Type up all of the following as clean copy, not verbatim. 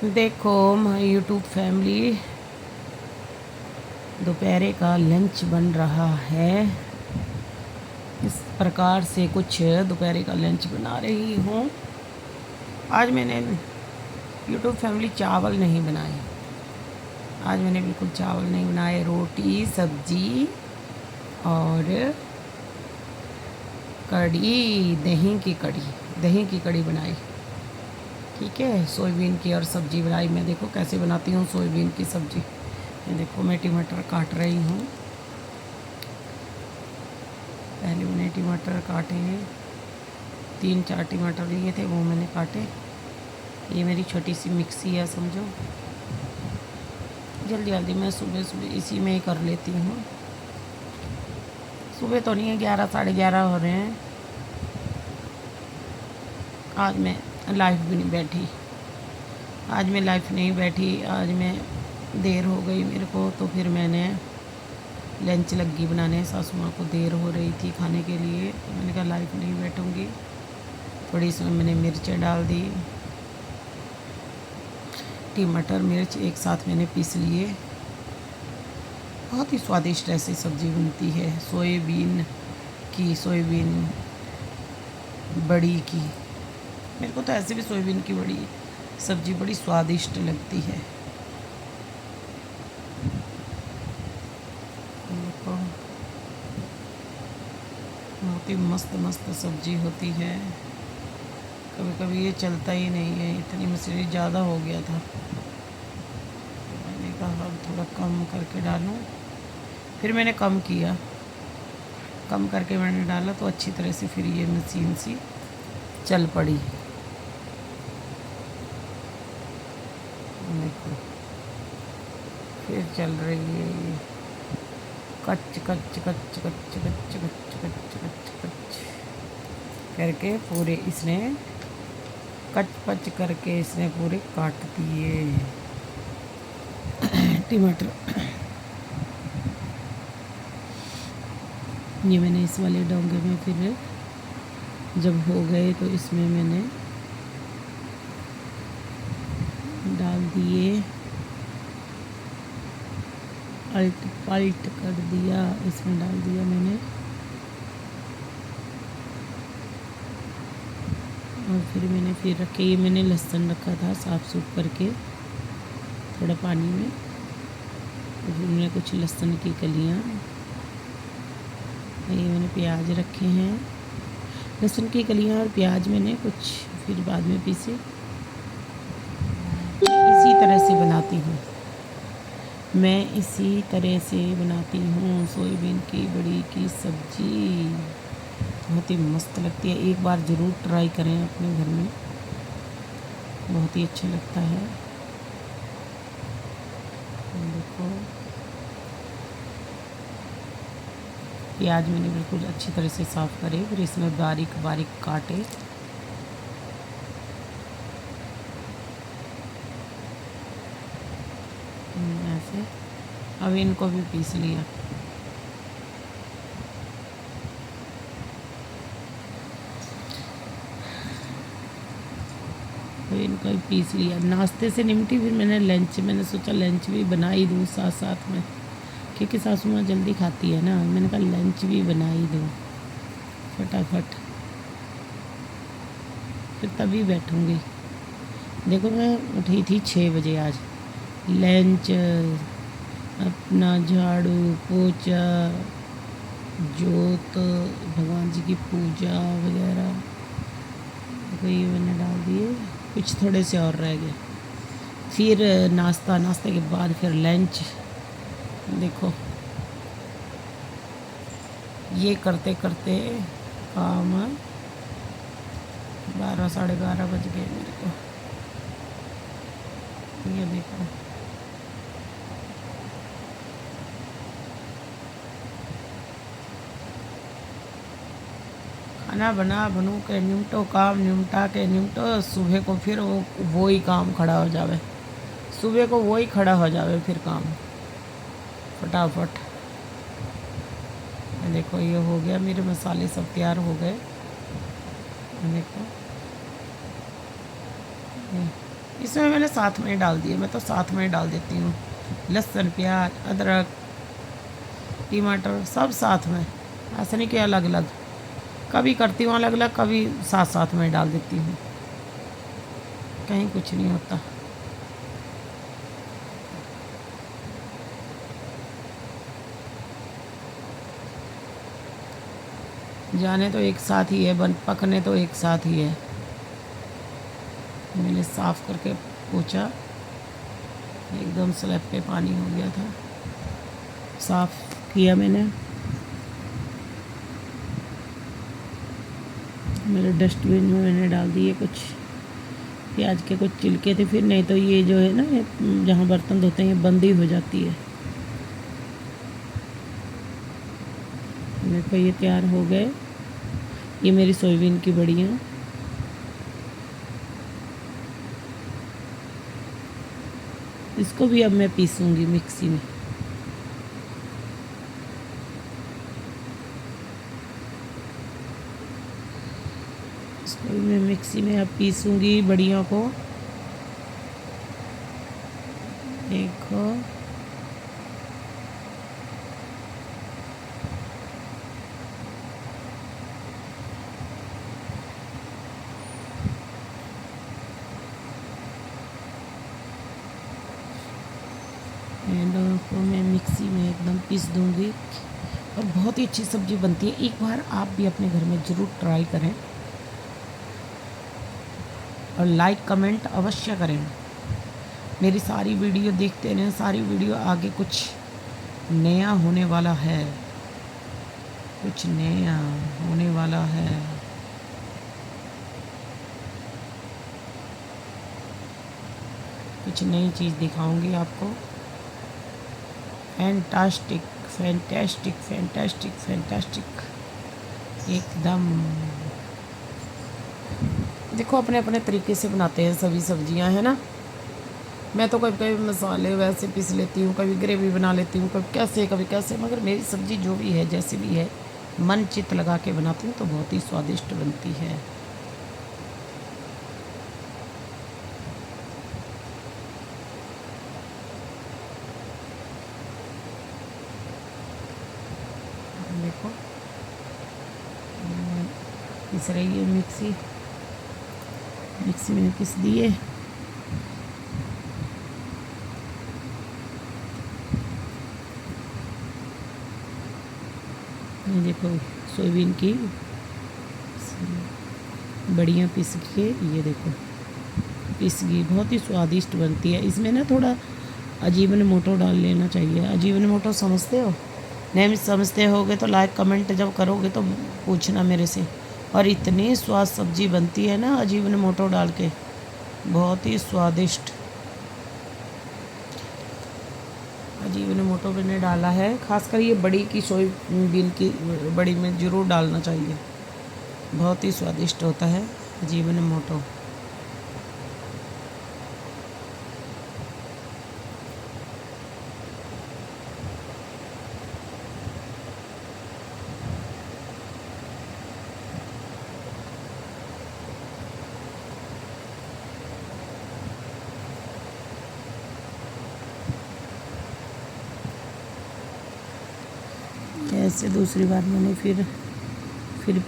देखो my YouTube family, दोपहर का लंच बन रहा है। इस प्रकार से कुछ दोपहर का लंच बना रही हूँ। आज मैंने यूट्यूब फैमिली चावल नहीं बनाए। आज मैंने बिल्कुल चावल नहीं बनाए, रोटी सब्जी और कढ़ी, दही की कढ़ी बनाई। ठीक है, सोयाबीन की और सब्जी बनाई। मैं देखो कैसे बनाती हूँ सोयाबीन की सब्जी। ये देखो मैं टमाटर काट रही हूँ। पहले मैंने टमाटर काटे, 3-4 टमाटर लिए थे, वो मैंने काटे। ये मेरी छोटी सी मिक्सी है, समझो। जल्दी जल्दी मैं सुबह सुबह इसी में ही कर लेती हूँ। सुबह तो नहीं है, 11 साढ़े 11 हो रहे हैं। आज मैं लाइव भी नहीं बैठी। आज मैं देर हो गई मेरे को, तो फिर मैंने लंच लगी बनाने। सासू माँ को देर हो रही थी खाने के लिए, तो मैंने कहा लाइव नहीं बैठूँगी। थोड़ी इसमें मैंने मिर्चें डाल दी, टमाटर मिर्च एक साथ मैंने पीस लिए। बहुत ही स्वादिष्ट ऐसी सब्ज़ी बनती है सोयाबीन बड़ी की। मेरे को तो ऐसे भी सोयाबीन की बड़ी सब्ज़ी बड़ी स्वादिष्ट लगती है। देखो बहुत ही मस्त मस्त सब्ज़ी होती है। कभी कभी ये चलता ही नहीं है, इतनी मछली ज़्यादा हो गया था। मैंने कहा अब थोड़ा कम करके डालूं। फिर मैंने कम किया, कम करके मैंने डाला तो अच्छी तरह से फिर ये मशीन सी चल पड़ी। देखो फिर चल रही है ये, कच कच कच कच कच कच कच कच कच करके पूरे इसने कच पच करके इसने पूरे काट दिए टमाटर। ये मैंने इस वाले डोंगे में फिर जब हो गए तो इसमें मैंने डाल दिए, अल्ट पल्ट कर दिया, इसमें डाल दिया मैंने। और फिर मैंने फिर रखे, ये मैंने लहसुन रखा था साफ़ सूफ करके थोड़ा पानी में। तो फिर मैंने कुछ लहसुन की कलियाँ, ये मैंने प्याज रखे हैं। लहसुन की कलियाँ और प्याज मैंने कुछ फिर बाद में पीसे। इसी तरह से बनाती हूँ मैं, इसी तरह से बनाती हूँ सोयाबीन की बड़ी की सब्ज़ी। बहुत ही मस्त लगती है, एक बार ज़रूर ट्राई करें अपने घर में, बहुत ही अच्छा लगता है। देखो प्याज मैंने बिल्कुल अच्छी तरह से साफ़ करे, फिर इसमें बारीक बारीक काटे। ऐसे अब इनको भी पीस लिया। तो इनको भी पीस लिया। नाश्ते से निमटी, फिर मैंने सोचा लंच भी बना ही दूँ साथ साथ में, क्योंकि सासू माँ जल्दी खाती है ना। मैंने कहा लंच भी बना ही दूँ फटाफट, फिर तभी बैठूँगी। देखो मैं उठी थी 6 बजे आज। लंच, अपना झाड़ू पोछा, जोत, भगवान जी की पूजा वगैरह, तो ये मैंने डाल दिए। कुछ थोड़े से और रह गए। फिर नाश्ते के बाद फिर लंच। देखो ये करते करते काम 12 साढ़े 12 बज गए मेरे को। ये देखो खाना बना बनू के निमटो, काम निमटा के निमटो, सुबह को फिर वो ही काम खड़ा हो जावे। सुबह को वो ही खड़ा हो जावे फिर काम फटाफट। देखो ये हो गया, मेरे मसाले सब तैयार हो गए। देखो इसमें मैंने साथ में ही डाल दिए, मैं तो साथ में ही डाल देती हूँ। लहसुन, प्याज, अदरक, टमाटर सब साथ में, ऐसा नहीं कि अलग अलग। कभी करती हूँ अलग अलग, कभी साथ साथ में डाल देती हूँ, कहीं कुछ नहीं होता। जाने तो एक साथ ही है, बन पकने तो एक साथ ही है। मैंने साफ़ करके पोंछा, एकदम स्लैब पे पानी हो गया था, साफ़ किया मैंने। मेरे डस्टबिन में मैंने डाल दिए कुछ प्याज के कुछ छिलके थे, फिर नहीं तो ये जो है ना, जहाँ बर्तन धोते हैं बंद ही हो जाती है। देखो ये तैयार हो गए, ये मेरी सोयाबीन की बड़ियाँ। इसको भी अब मैं पीसूँगी मिक्सी में। इसको भी मैं मिक्सी में अब पीसूँगी बड़ियों को। देखो इन दोनों को मैं मिक्सी में एकदम पीस दूँगी और बहुत ही अच्छी सब्ज़ी बनती है। एक बार आप भी अपने घर में ज़रूर ट्राई करें और लाइक कमेंट अवश्य करें। मेरी सारी वीडियो देखते रहें, सारी वीडियो आगे कुछ नया होने वाला है, कुछ नया होने वाला है। कुछ नई चीज़ दिखाऊंगी आपको। फैंटास्टिक फैंटास्टिक फैंटास्टिक फैंटास्टिक एकदम। देखो अपने अपने तरीके से बनाते हैं सभी सब्जियां, है ना। मैं तो कभी कभी मसाले वैसे पीस लेती हूँ, कभी ग्रेवी बना लेती हूँ, कभी कैसे, मगर मेरी सब्ज़ी जो भी है जैसे भी है मन चित लगा के बनाती हूँ तो बहुत ही स्वादिष्ट बनती है। देखो पीस रही है मिक्सी में पीस दिए। ये देखो सोयाबीन की बढ़िया पीस के, ये देखो पीस गई, बहुत ही स्वादिष्ट बनती है। इसमें ना थोड़ा अजीनोमोटो डाल लेना चाहिए। अजीनोमोटो समझते हो? नहीं समझते होगे तो लाइक कमेंट जब करोगे तो पूछना मेरे से। और इतनी स्वाद सब्ज़ी बनती है ना अजीनोमोटो डाल के, बहुत ही स्वादिष्ट। अजीनोमोटो मैंने डाला है, खासकर ये बड़ी की सोयाबीन की बड़ी में ज़रूर डालना चाहिए, बहुत ही स्वादिष्ट होता है अजीनोमोटो। ऐसे दूसरी बार मैंने फिर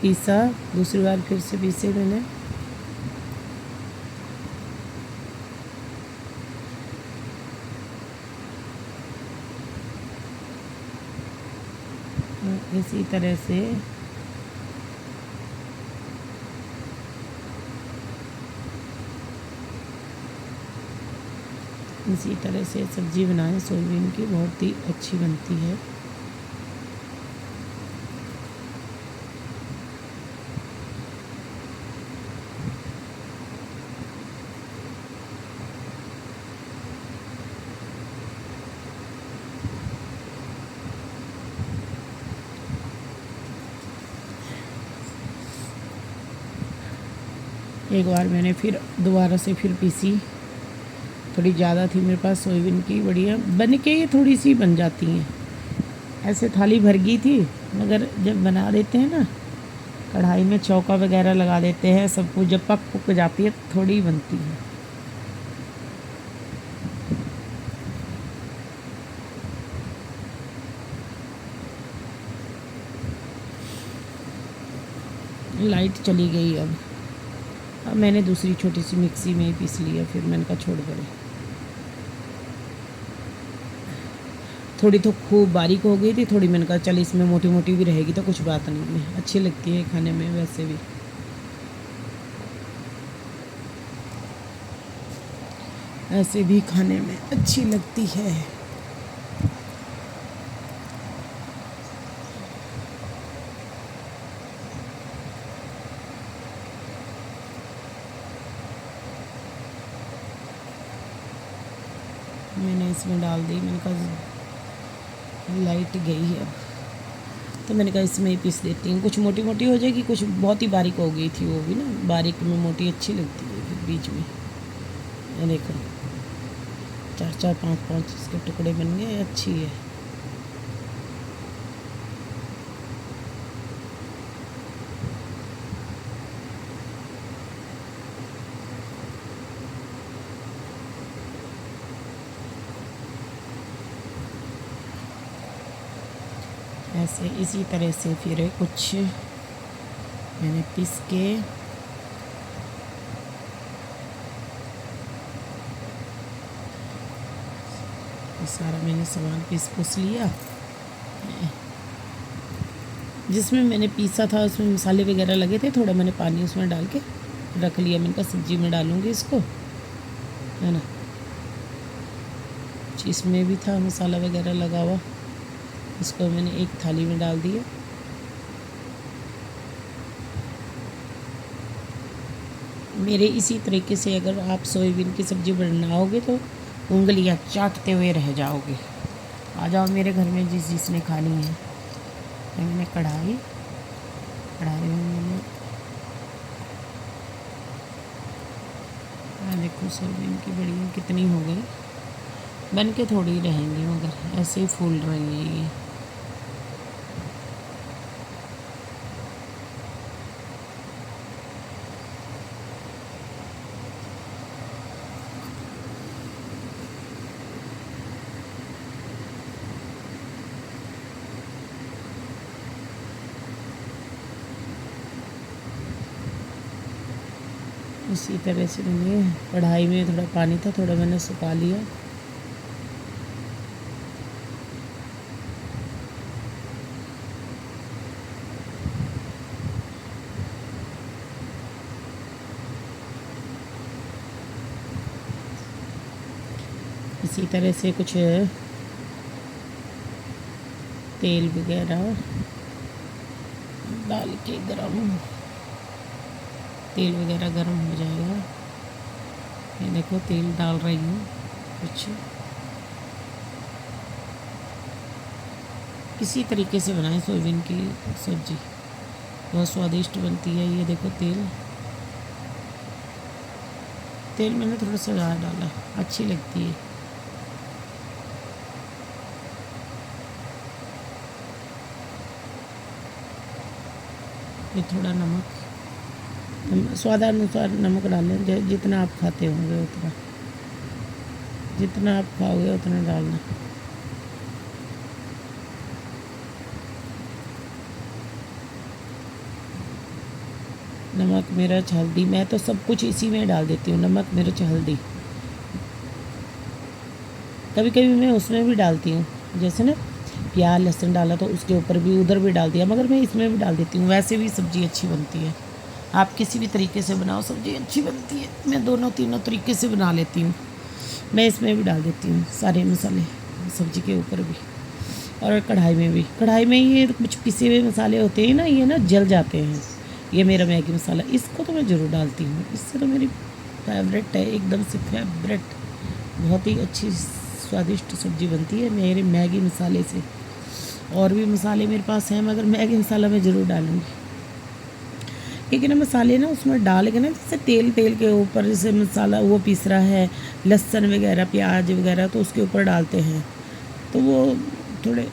पीसा, दूसरी बार फिर से पीसे मैंने। इसी तरह से सब्ज़ी बनाएं, सोयाबीन की बहुत ही अच्छी बनती है। एक बार मैंने फिर दोबारा से फिर पीसी, थोड़ी ज़्यादा थी मेरे पास सोयाबीन की बढ़िया बन के, ये थोड़ी सी बन जाती हैं। ऐसे थाली भर गई थी, मगर जब बना देते हैं ना कढ़ाई में, चौका वगैरह लगा देते हैं, सब कुछ जब पक जाती है थोड़ी बनती है। लाइट चली गई। अब मैंने दूसरी छोटी सी मिक्सी में ही पीस लिया, फिर मैंने कहा छोड़ पड़े। थोड़ी तो खूब बारीक हो गई थी, थोड़ी मैंने कहा चल इसमें मोटी मोटी भी रहेगी तो कुछ बात नहीं है, अच्छी लगती है खाने में वैसे भी। ऐसे भी खाने में अच्छी लगती है। मैंने इसमें डाल दी, मैंने कहा लाइट गई है अब, तो मैंने कहा इसमें ही पीस देती हूँ। कुछ मोटी मोटी हो जाएगी, कुछ बहुत ही बारीक हो गई थी वो भी ना, बारीक में मोटी अच्छी लगती है फिर बीच में। ये देखो 4-4 5-5 इसके टुकड़े बन गए, अच्छी है। ऐसे इसी तरह से फिर कुछ मैंने पीस के सारा मैंने सामान पीस लिया। जिसमें मैंने पीसा था उसमें मसाले वगैरह लगे थे, थोड़ा मैंने पानी उसमें डाल के रख लिया। मैंने कहा सब्जी में डालूँगी इसको, है ना। इसमें भी था मसाला वगैरह लगा हुआ, इसको मैंने एक थाली में डाल दिया। मेरे इसी तरीके से अगर आप सोयाबीन की सब्ज़ी बनाओगे तो उंगलियां चाटते हुए रह जाओगे। आ जाओ मेरे घर में जिसने खानी है। मैंने कढ़ाई में मैंने देखो सोयाबीन की बड़ियाँ कितनी हो गई, बन के थोड़ी रहेंगी मगर ऐसे ही फूल रही है ये। इसी तरह से मैंने कढ़ाई में थोड़ा पानी था, थोड़ा मैंने सुखा लिया। इसी तरह से कुछ तेल वगैरह डाल के तेल वगैरह गर्म हो जाएगा। ये देखो तेल डाल रही हूँ कुछ। इसी तरीके से बनाएं सोयाबीन की सब्ज़ी, बहुत स्वादिष्ट बनती है। ये देखो तेल मैंने थोड़ा सा ज़्यादा डाला, अच्छी लगती है। ये थोड़ा नमक, स्वादानुसार नमक डालें, जितना आप खाते होंगे उतना, जितना आप खाओगे उतना डालना। नमक, मिर्च, हल्दी, मैं तो सब कुछ इसी में डाल देती हूँ, नमक मिर्च हल्दी। कभी कभी मैं उसमें भी डालती हूँ, जैसे ना प्याज लहसुन डाला तो उसके ऊपर भी उधर भी डाल दिया, मगर मैं इसमें भी डाल देती हूँ। वैसे भी सब्ज़ी अच्छी बनती है, आप किसी भी तरीके से बनाओ सब्ज़ी अच्छी बनती है। मैं दोनों तीनों तरीके से बना लेती हूँ। मैं इसमें भी डाल देती हूँ सारे मसाले, सब्ज़ी के ऊपर भी और कढ़ाई में भी। कढ़ाई में ये कुछ पिसे हुए मसाले होते हैं ना, ये ना जल जाते हैं। ये मेरा मैगी मसाला, इसको तो मैं ज़रूर डालती हूँ, इससे तो मेरी फेवरेट है, एकदम से फेवरेट। बहुत ही अच्छी स्वादिष्ट सब्ज़ी बनती है मेरे मैगी मसाले से। और भी मसाले मेरे पास हैं, मगर मैगी मसाला मैं ज़रूर डालूँगी, क्योंकि ना मसाले ना उसमें डाल के ना, जैसे तेल के ऊपर जैसे मसाला वो पीस रहा है, लहसुन वगैरह प्याज वगैरह तो उसके ऊपर डालते हैं, तो वो थोड़े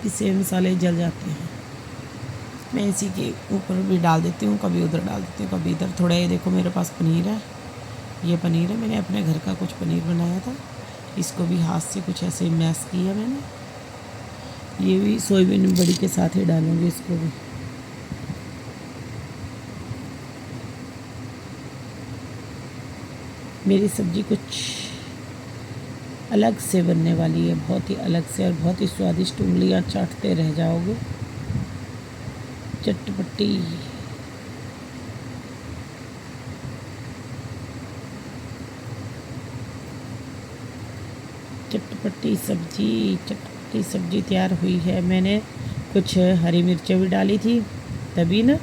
पिसे मसाले जल जाते हैं। मैं इसी के ऊपर भी डाल देती हूँ, कभी उधर डाल देती हूँ, कभी इधर। थोड़ा ये देखो मेरे पास पनीर है, ये पनीर है, मैंने अपने घर का कुछ पनीर बनाया था, इसको भी हाथ से कुछ ऐसे मैश किया मैंने। ये भी सोयाबीन बड़ी के साथ ही डालूँगी इसको भी। मेरी सब्ज़ी कुछ अलग से बनने वाली है, बहुत ही अलग से और बहुत ही स्वादिष्ट। उंगलियां चाटते रह जाओगे। चटपटी चटपटी सब्जी तैयार हुई है। मैंने कुछ हरी मिर्चें भी डाली थी, तभी ना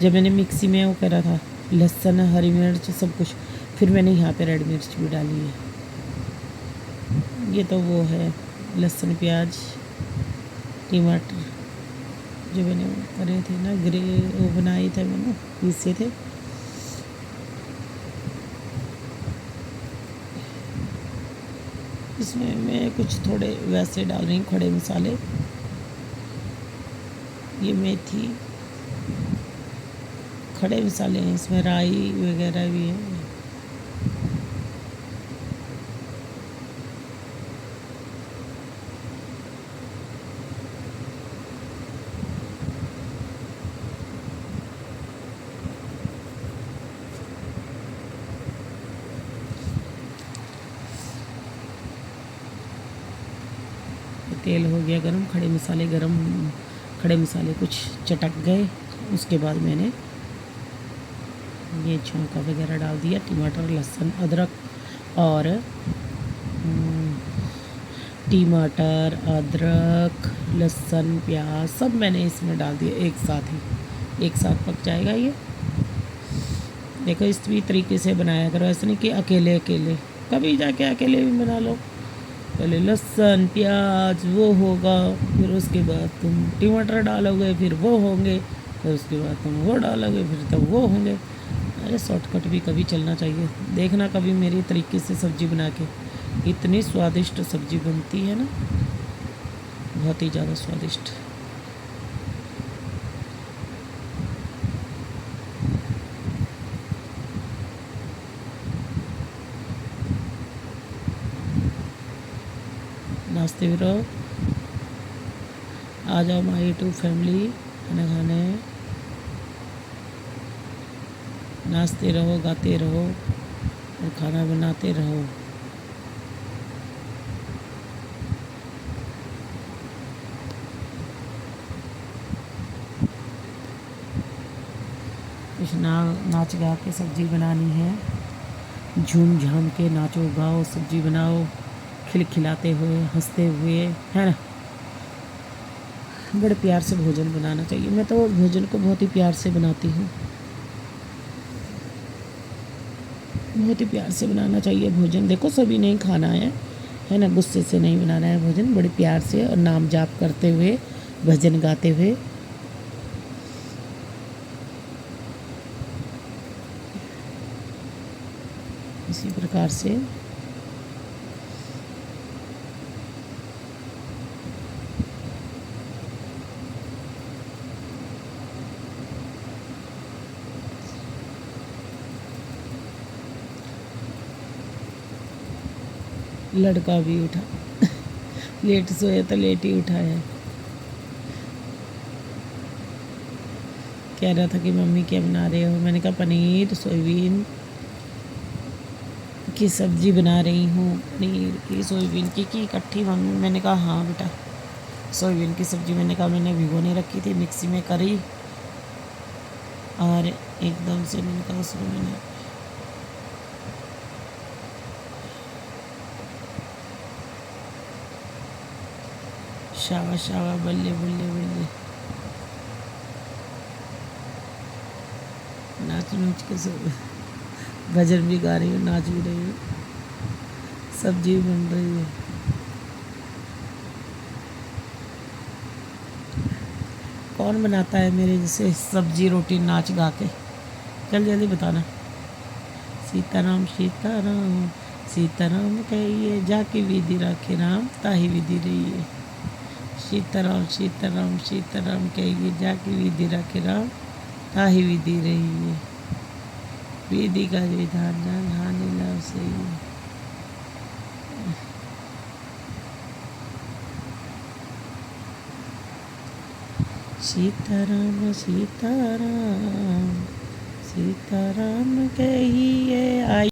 जब मैंने मिक्सी में वो करा था, लहसुन हरी मिर्च सब कुछ, फिर मैंने यहाँ पे रेड मिर्च भी डाली है। ये तो वो है लहसुन प्याज टमाटर जो मैंने करे थे ना, वो बनाए थे मैंने, पीसे थे। इसमें मैं कुछ थोड़े वैसे डाल रही हूँ खड़े मसाले। ये मेथी खड़े मसाले हैं, इसमें राई वगैरह भी है। तेल हो गया गरम, खड़े मसाले कुछ चटक गए। उसके बाद मैंने ये छौंका वगैरह डाल दिया, टमाटर लहसुन अदरक और टमाटर अदरक लहसुन प्याज सब मैंने इसमें डाल दिया एक साथ पक जाएगा ये। देखो इस भी तरीके से बनाया करो, ऐसा नहीं कि अकेले कभी जाके अकेले भी बना लो। पहले लहसुन प्याज वो होगा, फिर उसके बाद तुम टमाटर डालोगे, फिर वो होंगे, फिर उसके बाद तुम वो डालोगे, फिर तब वो होंगे। अरे शॉर्टकट भी कभी चलना चाहिए। देखना कभी मेरी तरीके से सब्ज़ी बना के, इतनी स्वादिष्ट सब्ज़ी बनती है ना, बहुत ही ज़्यादा स्वादिष्ट। नाश्ते भी रहो, आ जाओ माई यूट्यूब फैमिली खाना खाने। नाचते रहो, गाते रहो और खाना बनाते रहो। कुछ नाच गा के सब्ज़ी बनानी है, झूम झाम के नाचो गाओ सब्ज़ी बनाओ, खिलाते हुए हंसते हुए, है ना। बड़े प्यार से भोजन बनाना चाहिए। मैं तो भोजन को बहुत ही प्यार से बनाती हूँ, बहुत ही प्यार से बनाना चाहिए भोजन। देखो सभी नहीं खाना है ना, गुस्से से नहीं बनाना है भोजन, बड़े प्यार से और नाम जाप करते हुए भजन गाते हुए। इसी प्रकार से लड़का भी उठा लेट सोया तो लेट ही उठा है। कह रहा था कि मम्मी क्या बना रहे हो। मैंने कहा पनीर सोयाबीन की सब्ज़ी बना रही हूँ, पनीर की सोयाबीन की इकट्ठी मम्मी। मैंने कहा हाँ बेटा, सोयाबीन की सब्ज़ी मैंने कहा मैंने भिगोने रखी थी, मिक्सी में करी और एकदम से मैंने कहा उसमें मैंने शावा शावा बल्ले बल्ले बल्ले नाच नूच के सब भजन भी गा रही हूँ, नाच भी रही हूँ, सब्जी भी बन रही है। कौन बनाता है मेरे जैसे सब्जी रोटी नाच गा के? चल जल्दी बताना। सीताराम सीताराम सीताराम कहिए, जाके विधि राखे राम, ताही विधि रही है। सीताराम सीताराम सीताराम कहिए, जाके विधि राखे राम, ताही विधि रही है। विधि का विधान जान, हानि लाभ सही है। सीताराम सीताराम सीताराम कहिए आई।